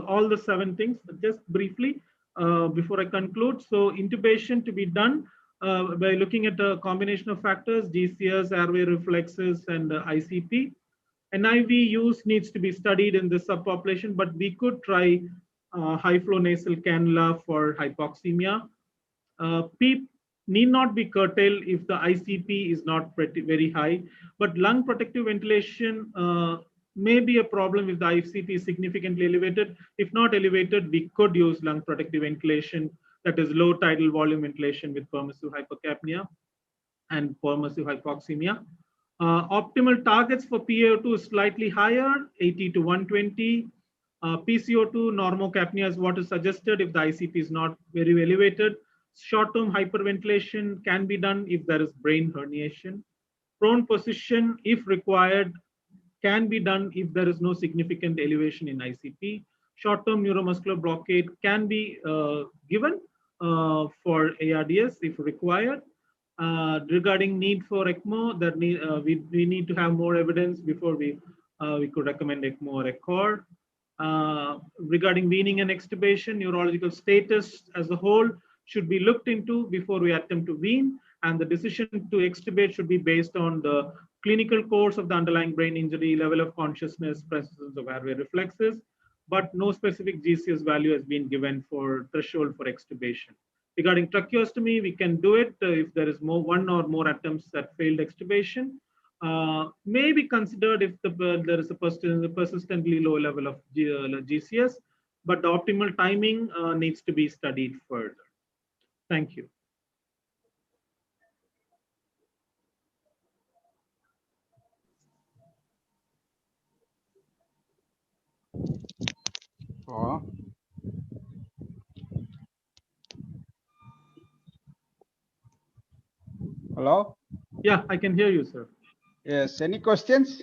all the 7 things, just briefly before I conclude. So intubation to be done by looking at a combination of factors, GCS, airway reflexes, and ICP. NIV use needs to be studied in this subpopulation, but we could try high flow nasal cannula for hypoxemia. PEEP need not be curtailed if the ICP is not very high, but lung protective ventilation may be a problem if the ICP is significantly elevated. If not elevated, we could use lung protective ventilation, that is low tidal volume ventilation with permissive hypercapnia and permissive hypoxemia. Optimal targets for PaO2 is slightly higher, 80 to 120. PCO2 normocapnia is what is suggested if the ICP is not very elevated. Short-term hyperventilation can be done if there is brain herniation. Prone position, if required, can be done if there is no significant elevation in ICP. Short-term neuromuscular blockade can be given for ARDS if required. Regarding need for ECMO, that we need to have more evidence before we could recommend ECMO or ECOR. Regarding weaning and extubation, neurological status as a whole should be looked into before we attempt to wean, and the decision to extubate should be based on the clinical course of the underlying brain injury, level of consciousness, presence of airway reflexes, but no specific GCS value has been given for threshold for extubation. Regarding tracheostomy, we can do it if there is one or more attempts at failed extubation. May be considered if there is a persistently low level of GCS, but the optimal timing needs to be studied further. Thank you. Hello? Yeah, I can hear you, sir. Yes, any questions?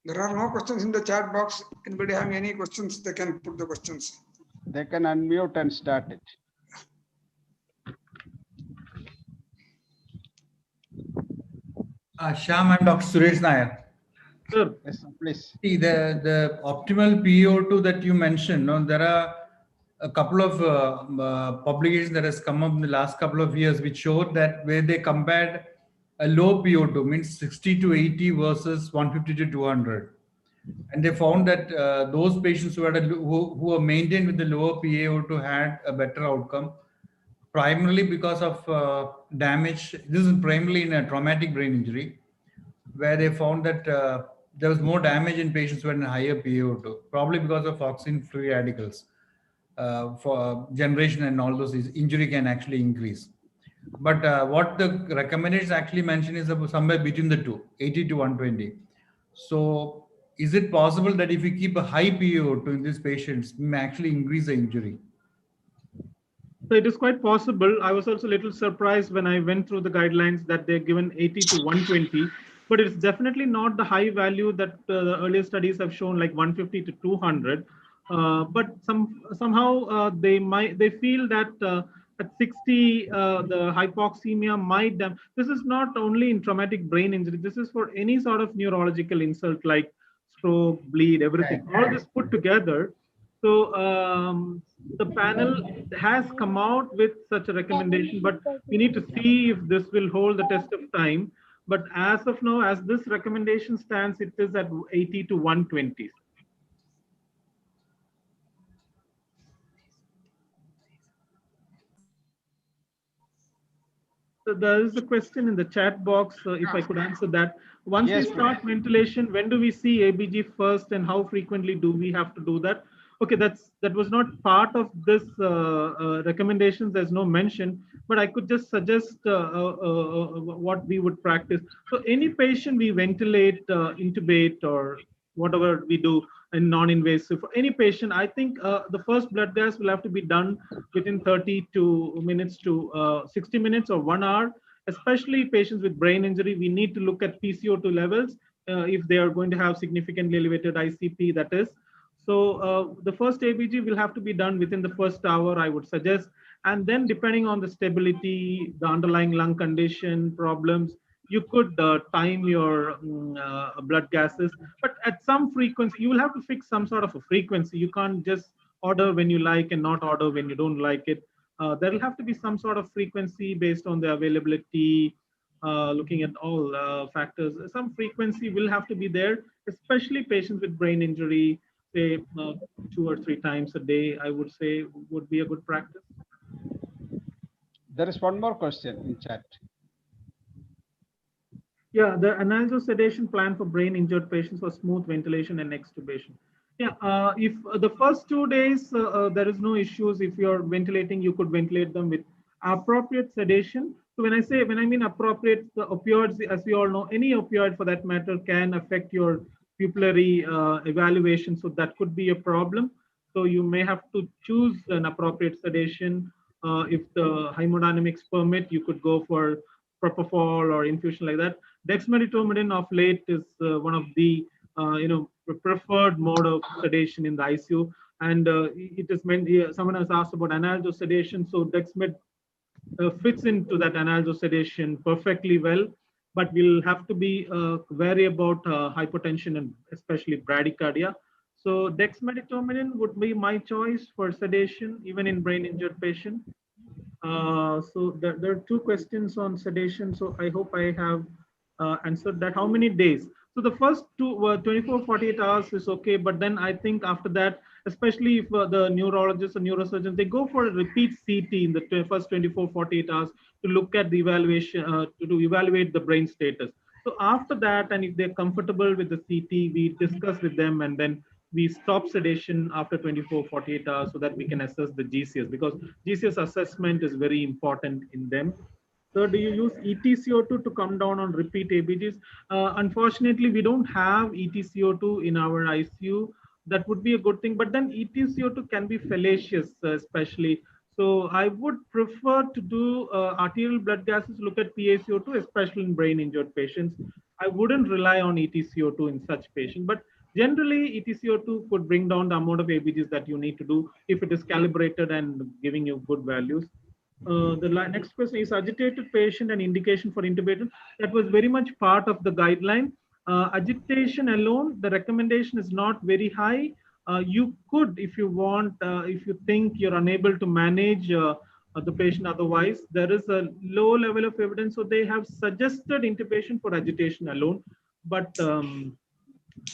There are no questions in the chat box. Anybody having any questions, they can put the questions. They can unmute and start it. Shyam, I'm Dr. Suresh Nair. Sir. Yes, please. See, the optimal PO2 that you mentioned, there are a couple of publications that has come up in the last couple of years which showed that where they compared a low PO2, means 60 to 80 versus 150 to 200. And they found that those patients who were maintained with the lower PaO2 had a better outcome, primarily because of damage. This is primarily in a traumatic brain injury. where they found that there was more damage in patients who had a higher PaO2, probably because of oxygen-free radicals. For generation and all those, injury can actually increase. But what the recommendations actually mention is about somewhere between the two, 80 to 120. So is it possible that if we keep a high PaO2 in these patients, we may actually increase the injury? So it is quite possible. I was also a little surprised when I went through the guidelines that they're given 80 to 120, but it's definitely not the high value that the earlier studies have shown, like 150 to 200. But somehow they feel that at 60 the hypoxemia might this is not only in traumatic brain injury. This is for any sort of neurological insult like stroke, bleed, everything. All this put together. So the panel has come out with such a recommendation, but we need to see if this will hold the test of time. But as of now, as this recommendation stands, it is at 80 to 120. So there is a question in the chat box, if I could answer that. Once we start ventilation, when do we see ABG first and how frequently do we have to do that? Okay, that was not part of this recommendations. There's no mention, but I could just suggest what we would practice. So any patient we ventilate, intubate, or whatever we do in non-invasive, for any patient, I think the first blood gas will have to be done within 30 minutes to 60 minutes or 1 hour. Especially patients with brain injury, we need to look at PCO2 levels if they are going to have significantly elevated ICP, that is. So the first ABG will have to be done within the first hour, I would suggest. And then depending on the stability, the underlying lung condition, problems, you could time your blood gases. But at some frequency, you will have to fix some sort of a frequency. You can't just order when you like and not order when you don't like it. There will have to be some sort of frequency based on the availability, looking at all factors. Some frequency will have to be there, especially patients with brain injury, say 2 or 3 times a day, I would say would be a good practice. There is one more question in chat. Yeah, the analgesic sedation plan for brain injured patients for smooth ventilation and extubation. Yeah, if the first 2 days there is no issues, if you're ventilating, you could ventilate them with appropriate sedation. So when I mean appropriate, the opioids, as we all know, any opioid for that matter can affect your pupillary evaluation. So that could be a problem. So you may have to choose an appropriate sedation. If the hemodynamics permit, you could go for propofol or infusion like that. Dexmedetomidine of late is one of the preferred mode of sedation in the ICU, and it is meant. Someone has asked about analgesic sedation, so Dexmed fits into that analgesic sedation perfectly well. But we'll have to be wary about hypotension and especially bradycardia. So dexmedetomidine would be my choice for sedation, even in brain injured patient. So there are 2 questions on sedation. So I hope I have answered that. How many days? So the first 24, 48 hours is okay. But then I think after that, especially if the neurologists and neurosurgeons, they go for a repeat CT in the first 24, 48 hours to look at the evaluation, to evaluate the brain status. So after that, and if they're comfortable with the CT, we discuss with them, and then we stop sedation after 24, 48 hours so that we can assess the GCS, because GCS assessment is very important in them. So do you use ETCO2 to come down on repeat ABGs? Unfortunately, we don't have ETCO2 in our ICU. That would be a good thing, but then ETCO2 can be fallacious, especially. So I would prefer to do arterial blood gases, look at PaCO2, especially in brain injured patients. I wouldn't rely on ETCO2 in such patients, but generally ETCO2 could bring down the amount of ABGs that you need to do if it is calibrated and giving you good values. The next question is agitated patient and indication for intubation. That was very much part of the guideline. Agitation alone, the recommendation is not very high. You could, if you want, if you think you're unable to manage the patient otherwise, there is a low level of evidence. So they have suggested intubation for agitation alone. But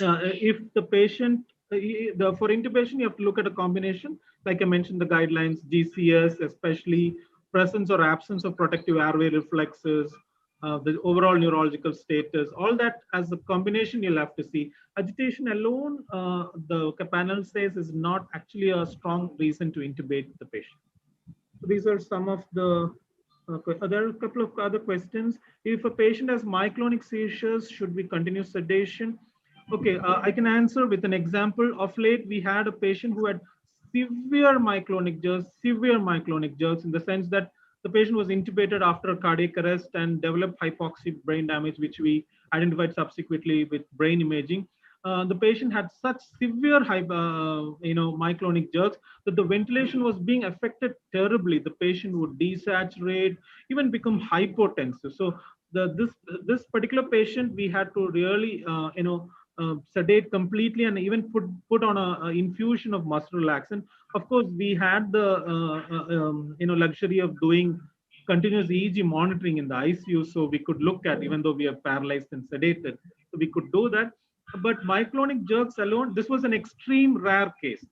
if the patient, for intubation, you have to look at a combination. Like I mentioned, the guidelines, GCS, especially presence or absence of protective airway reflexes, the overall neurological status, all that as a combination you'll have to see. Agitation alone, the panel says, is not actually a strong reason to intubate the patient. So these are some of the, there are a couple of other questions. If a patient has myoclonic seizures, should we continue sedation? Okay, I can answer with an example. Of late, we had a patient who had severe myoclonic jerks in the sense that the patient was intubated after cardiac arrest and developed hypoxic brain damage, which we identified subsequently with brain imaging. The patient had such severe myoclonic jerks that the ventilation was being affected terribly. The patient would desaturate, even become hypotensive. So this particular patient, we had to really sedate completely and even put on a infusion of muscle relaxant. Of course, we had the luxury of doing continuous EEG monitoring in the ICU, so we could look at, even though we are paralyzed and sedated, so we could do that. But myoclonic jerks alone, this was an extreme rare case.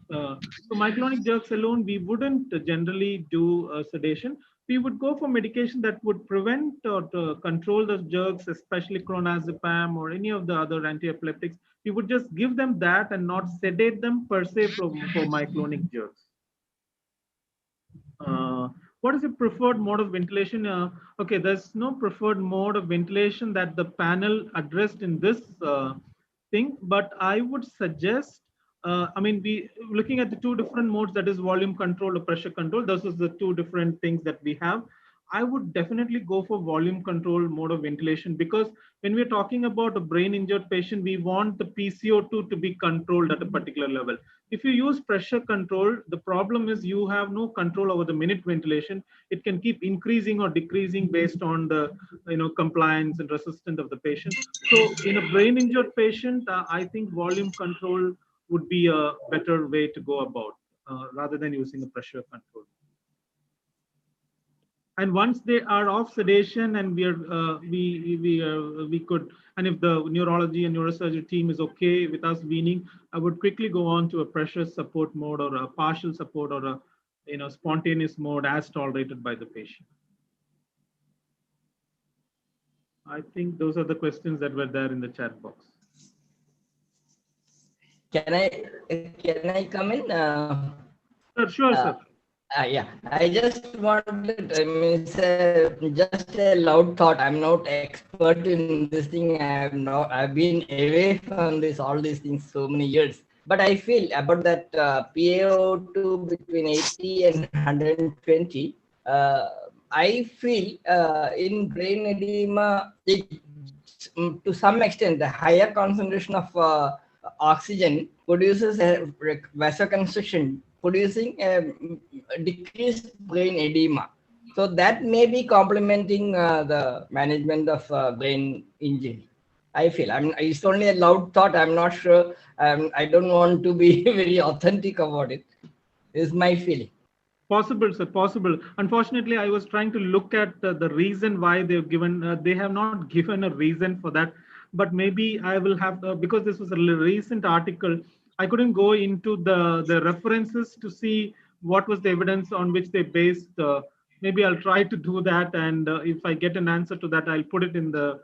So myoclonic jerks alone, we wouldn't generally do sedation. We would go for medication that would prevent or to control the jerks, especially clonazepam or any of the other anti-epileptics. We would just give them that and not sedate them per se for myoclonic jerks. What is the preferred mode of ventilation? Okay, there's no preferred mode of ventilation that the panel addressed in this thing, but I would suggest, we looking at the two different modes, that is volume control or pressure control. Those are the two different things that we have. I would definitely go for volume control mode of ventilation, because when we're talking about a brain injured patient, we want the PCO2 to be controlled at a particular level. If you use pressure control, the problem is you have no control over the minute ventilation. It can keep increasing or decreasing based on the compliance and resistance of the patient. So in a brain injured patient, I think volume control would be a better way to go about rather than using a pressure control. And once they are off sedation and we could, and if the neurology and neurosurgery team is okay with us weaning, I would quickly go on to a pressure support mode or a partial support or a spontaneous mode as tolerated by the patient. I think those are the questions that were there in the chat box. Can I come in? Sure, sir. Yeah, I just wanted, just a loud thought. I'm not expert in this thing. I've been away from all these things so many years. But I feel about that PaO2 between 80 and 120. I feel in brain edema, to some extent, the higher concentration of oxygen produces a vasoconstriction, producing a decreased brain edema. So that may be complementing the management of brain injury. I feel. It's only a loud thought. I'm not sure. I don't want to be very authentic about it. Is my feeling. Possible, sir, possible. Unfortunately, I was trying to look at the reason why they've given, they have not given a reason for that, but maybe I will have, because this was a recent article, I couldn't go into the references to see what was the evidence on which they based. Maybe I'll try to do that, and if I get an answer to that, I'll put it in the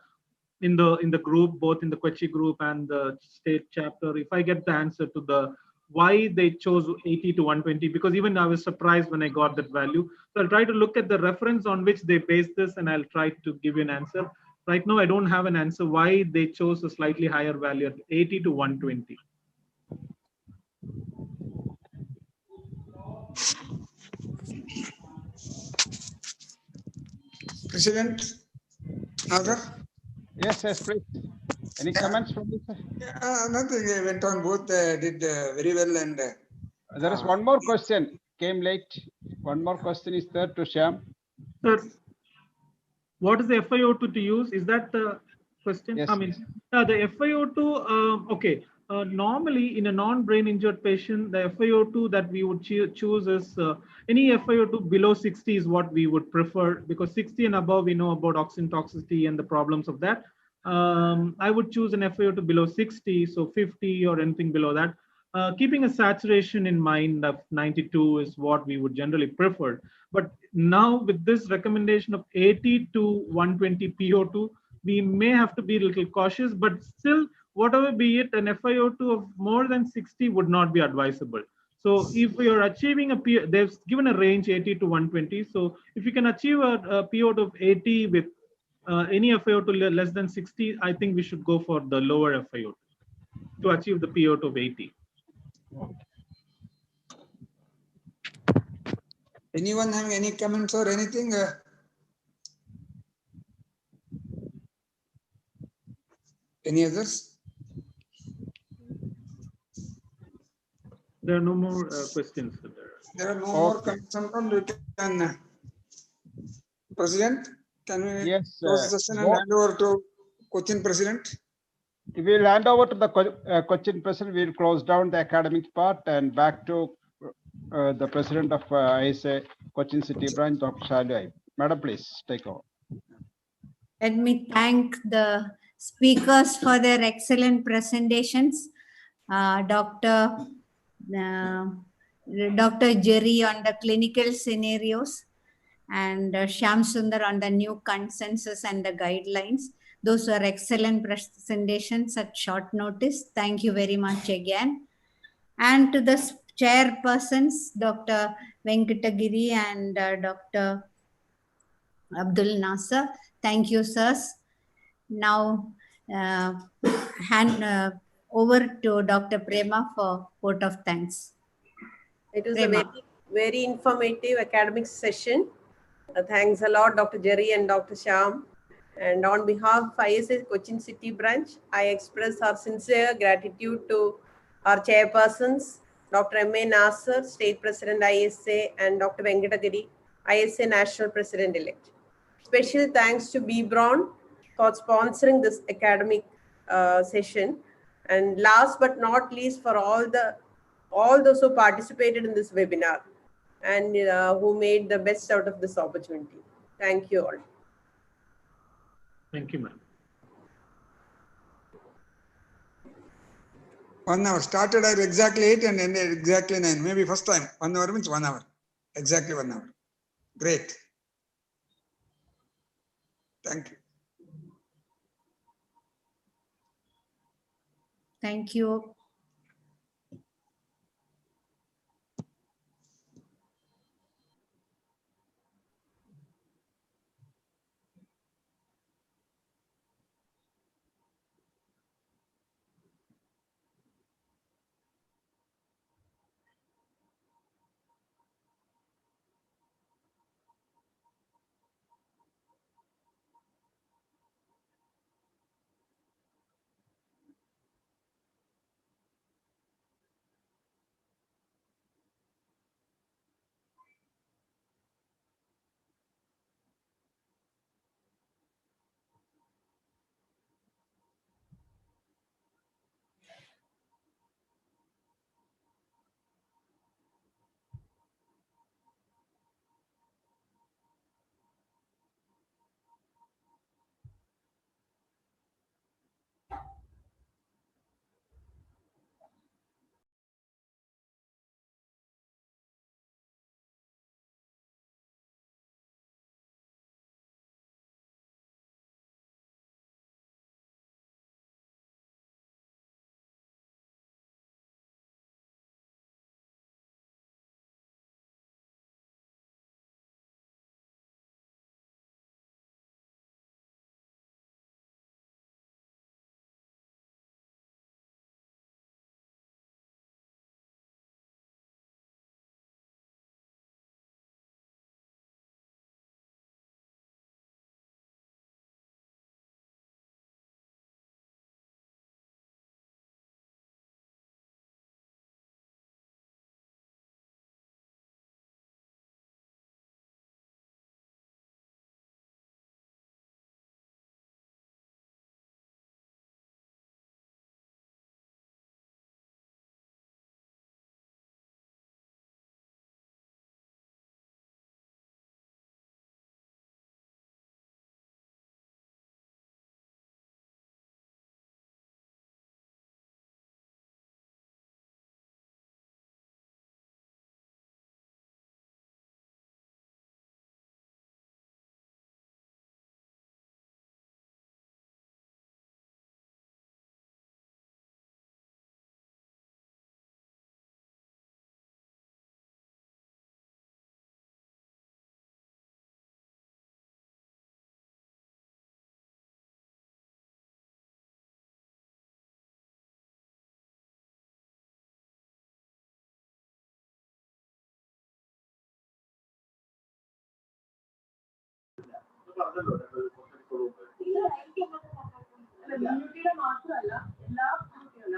group, both in the Kochi group and the state chapter. If I get the answer to the why they chose 80 to 120, because even I was surprised when I got that value. So I'll try to look at the reference on which they based this, and I'll try to give you an answer. Right now, I don't have an answer why they chose a slightly higher value at 80 to 120. President Nagar? Yes, please. Any comments from you, sir? Nothing. I went on. Both did very well. And there is one more question. Came late. One more question is there to Shyam. Sir, what is the FiO2 to use? Is that the question? Yes. The FiO2. Okay. Normally, in a non-brain injured patient, the FiO2 that we would choose is any FiO2 below 60 is what we would prefer, because 60 and above, we know about oxygen toxicity and the problems of that. I would choose an FiO2 below 60, so 50 or anything below that. keeping a saturation in mind of 92 is what we would generally prefer. But now with this recommendation of 80 to 120 PO2, we may have to be a little cautious, but still, whatever be it, an FiO2 of more than 60 would not be advisable. So if you're achieving they've given a range 80 to 120. So if you can achieve a PO2 of 80 with any FiO2 less than 60, I think we should go for the lower FiO2 to achieve the PO2 of 80. Anyone having any comments or anything? Any others? There are no more questions. There are no more comments. We can, President, can we close the session and hand over to Cochin President? We will hand over to the Cochin President. We will close down the academic part and back to the President of ISA Cochin City Branch, Dr. Shalai. Madam, please take over. Let me thank the speakers for their excellent presentations. Dr. Jerry on the clinical scenarios and Shyam Sundar on the new consensus and the guidelines. Those were excellent presentations at short notice. Thank you very much again. And to the chairpersons, Dr. Venkatagiri and Dr. Abdul Nasser. Thank you, sirs. Now, hand over to Dr. Prema for vote of thanks. It was a very informative academic session. Thanks a lot, Dr. Jerry and Dr. Shyam. And on behalf of ISA Cochin City Branch, I express our sincere gratitude to our chairpersons, Dr. M.A. Nasser, State President ISA, and Dr. Venkatagiri, ISA National President-elect. Special thanks to B. Brown for sponsoring this academic session. And last but not least, for all those who participated in this webinar and who made the best out of this opportunity. Thank you all. Thank you, ma'am. 1 hour. Started at exactly 8 and ended exactly 9. Maybe first time. 1 hour means 1 hour. Exactly 1 hour. Great. Thank you. Thank you.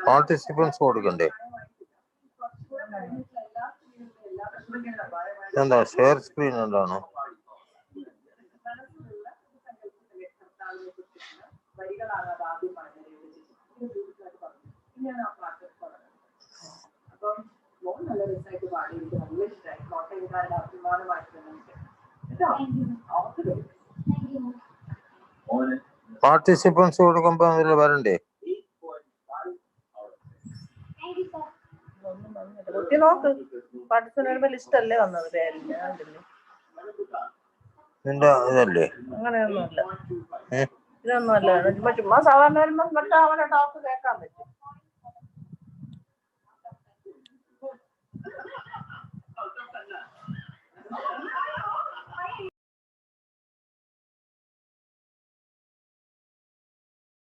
Participants കൊടുക്കണ്ടേ? എന്താ share screen എന്താണോ? Participants കൊടുക്കുമ്പോ അതിൽ വരണ്ടേ? കുട്ടി നോക്ക്, participant list അല്ലേ വന്നത്? നിന്റെ ഇതല്ലേ? അങ്ങനെയൊന്നുമല്ല, ഇതൊന്നുമല്ല. ചുമ്മാ സാധാരണ വരുമ്പോ അവരുടെ ടോക്ക് കേൾക്കാൻ പറ്റും.